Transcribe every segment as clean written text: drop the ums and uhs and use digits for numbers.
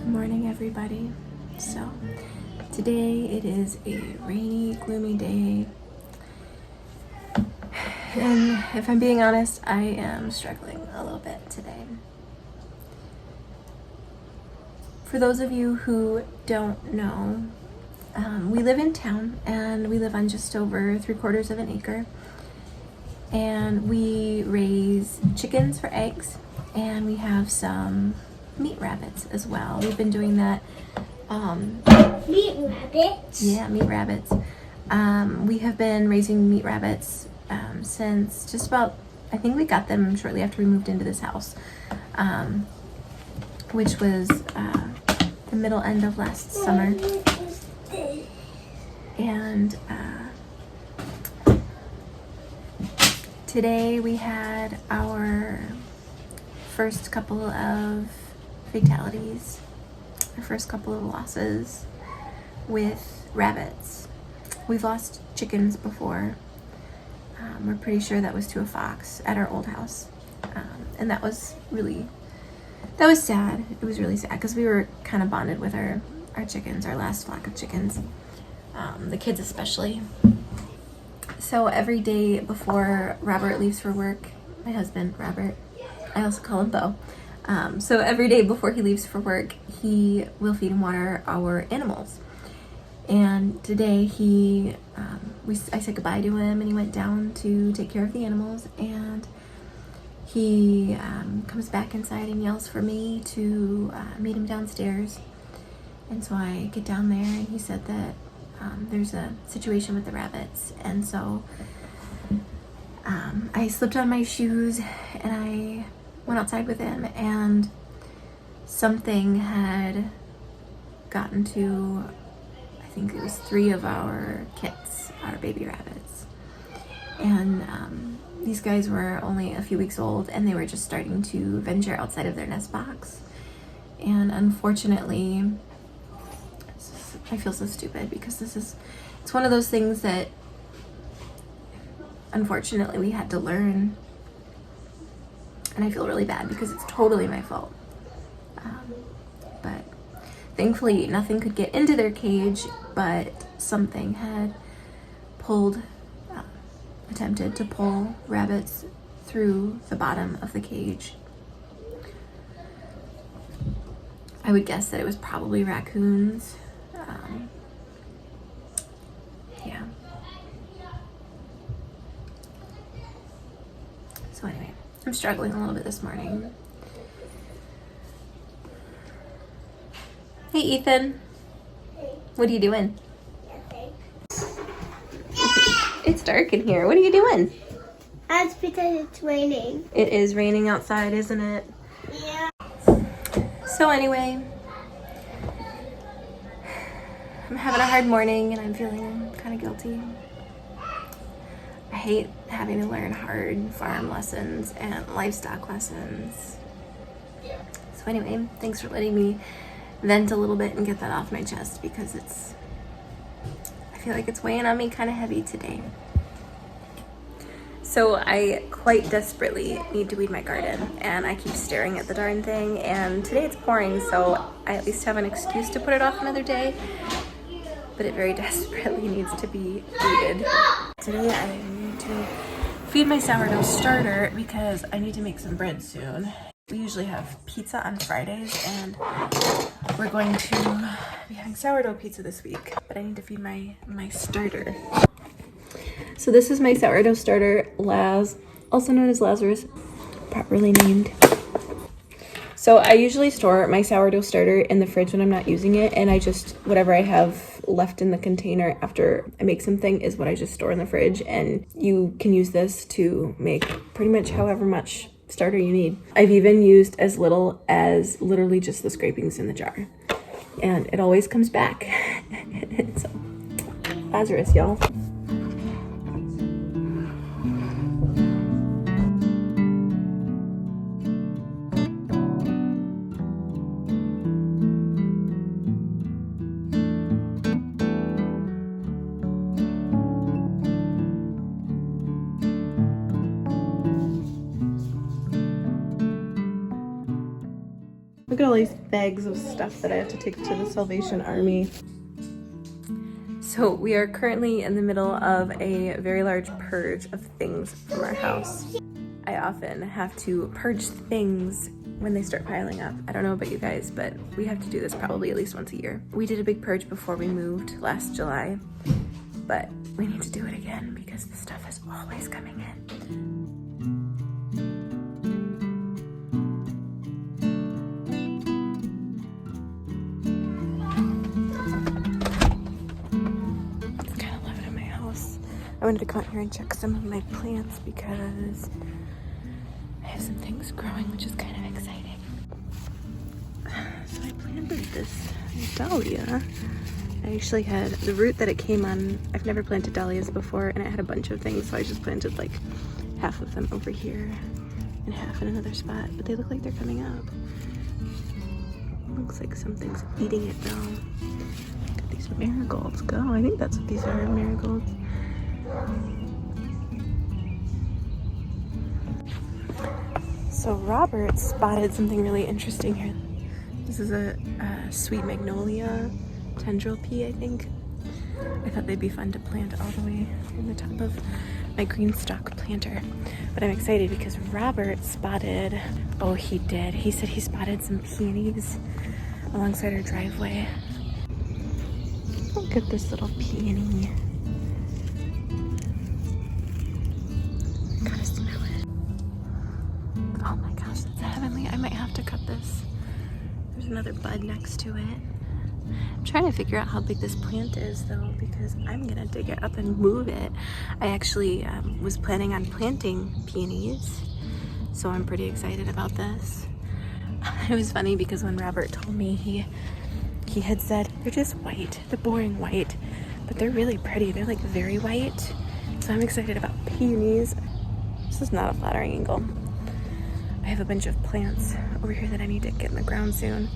Good morning, everybody. So today it is a rainy, gloomy day, and if I'm being honest, I am struggling a little bit today. For those of you who don't know, we live in town and we live on just over 3/4 of an acre, and we raise chickens for eggs, and we have some meat rabbits as well. We've been doing that. Meat rabbits? Yeah, meat rabbits. We have been raising meat rabbits since just about, I think we got them shortly after we moved into this house, which was the middle end of last summer. And today we had our first couple of fatalities, our first couple of losses with rabbits. We've lost chickens before. We're pretty sure that was to a fox at our old house. And that was sad. It was really sad because we were kind of bonded with our chickens, our last flock of chickens, the kids especially. So every day before Robert leaves for work, my husband, Robert, I also call him Bo. So every day before he leaves for work, he will feed and water our animals. And today I said goodbye to him, and he went down to take care of the animals, and he comes back inside and yells for me to meet him downstairs. And so I get down there, and he said that there's a situation with the rabbits. And so I slipped on my shoes and I went outside with him, and something had gotten to, I think it was 3 of our kits, our baby rabbits. And these guys were only a few weeks old, and they were just starting to venture outside of their nest box. And unfortunately, I feel so stupid because it's one of those things that unfortunately we had to learn. And I feel really bad because it's totally my fault. But thankfully nothing could get into their cage, but something had attempted to pull rabbits through the bottom of the cage. I would guess that it was probably raccoons. Yeah. So anyway, I'm struggling a little bit this morning. Hey, Ethan. What are you doing? It's dark in here. What are you doing? That's because it's raining. It is raining outside, isn't it? Yeah. So anyway, I'm having a hard morning and I'm feeling kind of guilty. I hate having to learn hard farm lessons and livestock lessons. So anyway, thanks for letting me vent a little bit and get that off my chest, because I feel like it's weighing on me kind of heavy today. So I quite desperately need to weed my garden, and I keep staring at the darn thing, and today it's pouring, so I at least have an excuse to put it off another day, but it very desperately needs to be weeded. Today I need to feed my sourdough starter because I need to make some bread soon. We usually have pizza on Fridays, and we're going to be having sourdough pizza this week, but I need to feed my starter. So this is my sourdough starter, Laz, also known as Lazarus, properly named. So I usually store my sourdough starter in the fridge when I'm not using it, and whatever I have left in the container after I make something is what I just store in the fridge, and you can use this to make pretty much however much starter you need. I've even used as little as literally just the scrapings in the jar, and it always comes back. So, Lazarus, y'all. Look at all these bags of stuff that I have to take to the Salvation Army. So we are currently in the middle of a very large purge of things from our house. I often have to purge things when they start piling up. I don't know about you guys, but we have to do this probably at least once a year. We did a big purge before we moved last July, but we need to do it again because the stuff is always coming in. I wanted to come out here and check some of my plants because I have some things growing, which is kind of exciting. So I planted this dahlia. I actually had the root that it came on. I've never planted dahlias before, and it had a bunch of things, so I just planted like half of them over here and half in another spot, but they look like they're coming up. Looks like something's eating it though. Look at these marigolds go. I think that's what these are, marigolds. So Robert spotted something really interesting here. This is a sweet magnolia tendril pea, I think. I thought they'd be fun to plant all the way on the top of my green stalk planter. But I'm excited because Robert spotted, oh he did, he said he spotted some peonies alongside our driveway. Look at this little peony. Gotta smell it. Oh my gosh, that's heavenly. I might have to cut this. There's another bud next to it. I'm trying to figure out how big this plant is though, because I'm gonna dig it up and move it. I actually was planning on planting peonies, so I'm pretty excited about this. It was funny because when Robert told me, he had said they're just white, they're boring white, but they're really pretty. They're like very white, so I'm excited about peonies. This is not a flattering angle. I have a bunch of plants over here that I need to get in the ground soon.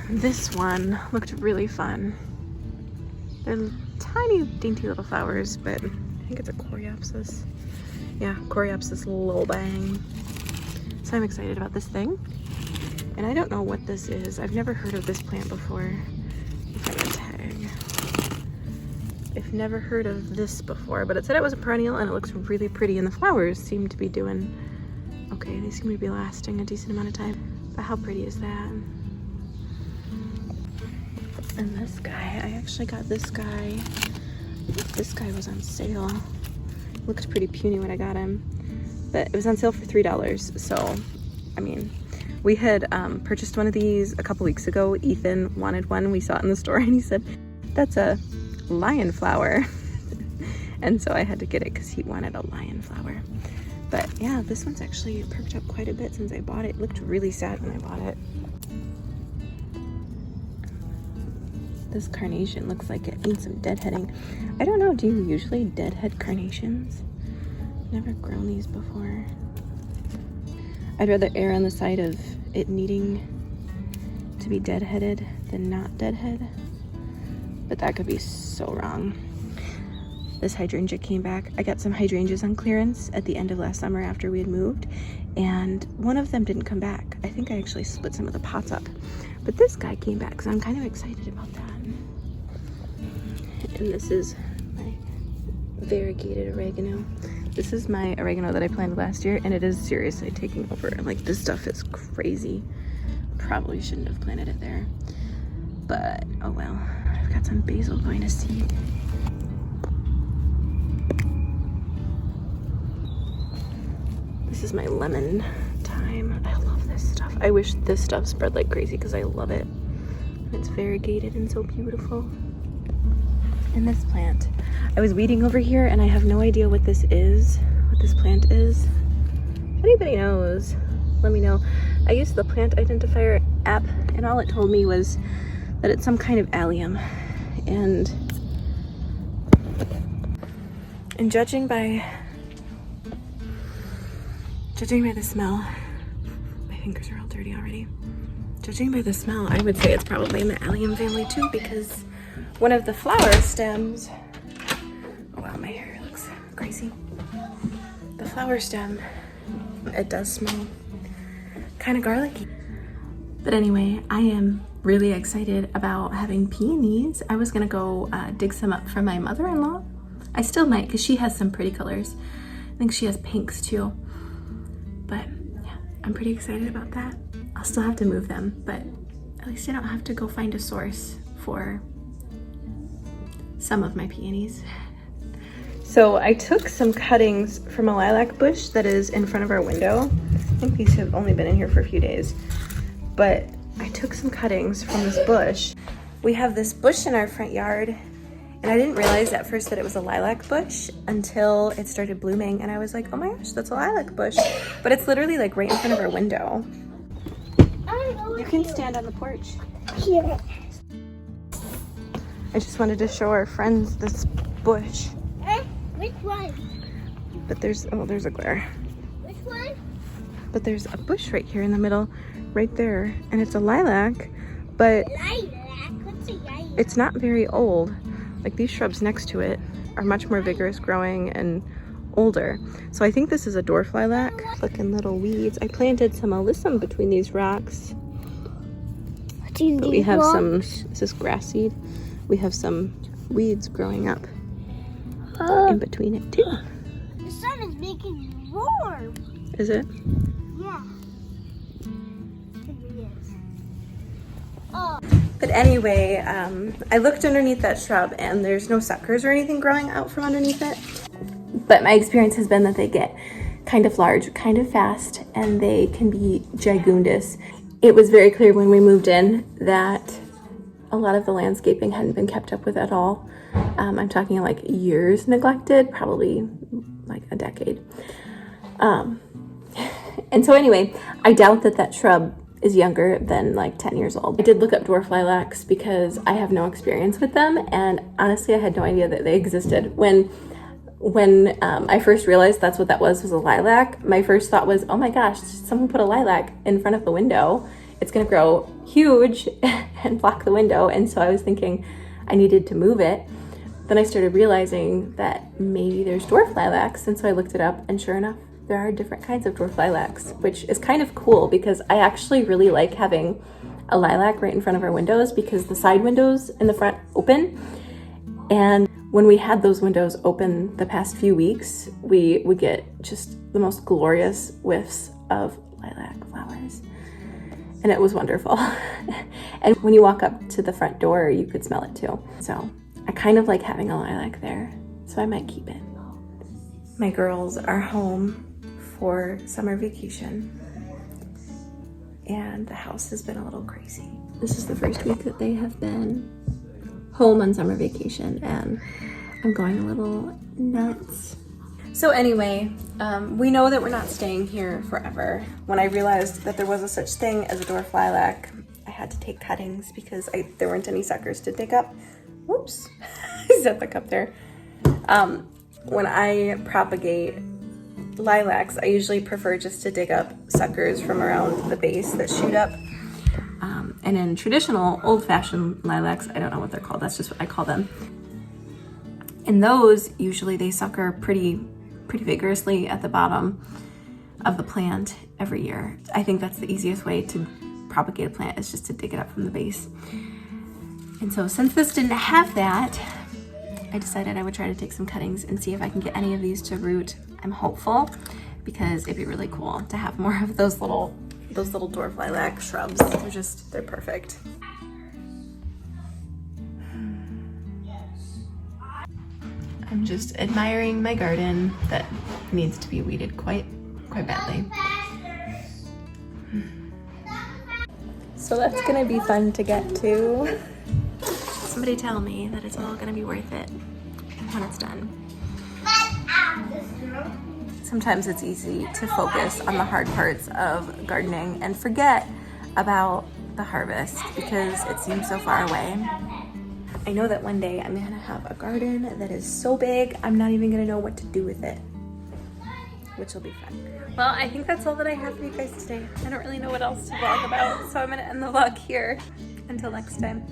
This one looked really fun. They're tiny, dainty little flowers, but I think it's a coreopsis. Yeah, coreopsis lobang. So I'm excited about this thing. And I don't know what this is. I've never heard of this plant before. If I can tag. I've never heard of this before, but it said it was a perennial and it looks really pretty, and the flowers seem to be doing okay. They seem to be lasting a decent amount of time. But how pretty is that? And this guy, I actually got this guy. This guy was on sale. Looked pretty puny when I got him, but it was on sale for $3. So, I mean, we had purchased one of these a couple weeks ago. Ethan wanted one. We saw it in the store and he said, that's a lion flower. And so I had to get it because he wanted a lion flower. But yeah, this one's actually perked up quite a bit since I bought it. It looked really sad when I bought it. This carnation looks like it needs some deadheading. I don't know, do you usually deadhead carnations? Never grown these before. I'd rather err on the side of it needing to be deadheaded than not deadhead. But that could be so wrong. This hydrangea came back. I got some hydrangeas on clearance at the end of last summer after we had moved, and one of them didn't come back. I think I actually split some of the pots up. But this guy came back, so I'm kind of excited about that. And this is my variegated oregano. This is my oregano that I planted last year, and it is seriously taking over. Like, this stuff is crazy. Probably shouldn't have planted it there. But, oh well. I've got some basil going to seed. This is my lemon thyme. I love this stuff. I wish this stuff spread like crazy because I love it. And it's variegated and so beautiful. And this plant. I was weeding over here and I have no idea what this is, what this plant is. If anybody knows, let me know. I used the plant identifier app and all it told me was that it's some kind of allium. And judging by the smell, my fingers are all dirty already. Judging by the smell, I would say it's probably in the allium family too, because one of the flower stems, oh wow, my hair looks crazy. The flower stem, it does smell kind of garlicky. But anyway, I am really excited about having peonies. I was gonna go dig some up for my mother-in-law. I still might, because she has some pretty colors. I think she has pinks too. But yeah, I'm pretty excited about that. I'll still have to move them, but at least I don't have to go find a source for some of my peonies. So I took some cuttings from a lilac bush that is in front of our window. I think these have only been in here for a few days, but I took some cuttings from this bush. We have this bush in our front yard, and I didn't realize at first that it was a lilac bush until it started blooming, and I was like, oh my gosh, that's a lilac bush. But it's literally like right in front of our window. You can stand on the porch. Here. I just wanted to show our friends this bush. Which one? But there's a glare. Which one? But there's a bush right here in the middle, right there, and it's a lilac, but Lilac? What's a lilac? it's not very old. Like these shrubs next to it are much more vigorous growing and older. So I think this is a dwarf lilac. Looking little weeds. I planted some alyssum between these rocks. But we have some, is this grass seed? We have some weeds growing up in between it too. The sun is making warm. Is it? Yeah. It really is. Oh. But anyway, I looked underneath that shrub and there's no suckers or anything growing out from underneath it. But my experience has been that they get kind of large, kind of fast, and they can be gigundous. It was very clear when we moved in that a lot of the landscaping hadn't been kept up with at all. I'm talking like years neglected, probably like a decade. And so anyway, I doubt that that shrub is younger than like 10 years old. I did look up dwarf lilacs because I have no experience with them, and honestly I had no idea that they existed. When I first realized that's what that was a lilac, my first thought was, oh my gosh, someone put a lilac in front of the window. It's gonna grow huge and block the window. And so I was thinking I needed to move it. Then I started realizing that maybe there's dwarf lilacs, and so I looked it up, and sure enough, there are different kinds of dwarf lilacs, which is kind of cool because I actually really like having a lilac right in front of our windows because the side windows in the front open. And when we had those windows open the past few weeks, we would get just the most glorious whiffs of lilac flowers. And it was wonderful. And when you walk up to the front door, you could smell it too. So I kind of like having a lilac there, so I might keep it. My girls are home for summer vacation, and the house has been a little crazy. This is the first week that they have been home on summer vacation, and I'm going a little nuts. So anyway, we know that we're not staying here forever. When I realized that there was a such thing as a dwarf lilac, I had to take cuttings because there weren't any suckers to dig up. Whoops, I set the cup there. When I propagate lilacs, I usually prefer just to dig up suckers from around the base that shoot up. And in traditional old-fashioned lilacs, I don't know what they're called, that's just what I call them. In those, usually they sucker pretty vigorously at the bottom of the plant every year. I think that's the easiest way to propagate a plant, is just to dig it up from the base. And so since this didn't have that, I decided I would try to take some cuttings and see if I can get any of these to root. I'm hopeful, because it'd be really cool to have more of those little dwarf lilac shrubs. They're perfect. I'm just admiring my garden that needs to be weeded quite badly. So that's gonna be fun to get to. Somebody tell me that it's all gonna be worth it when it's done. Sometimes it's easy to focus on the hard parts of gardening and forget about the harvest because it seems so far away. I know that one day I'm gonna have a garden that is so big, I'm not even gonna know what to do with it, which will be fun. Well, I think that's all that I have for you guys today. I don't really know what else to vlog about, so I'm gonna end the vlog here. Until next time.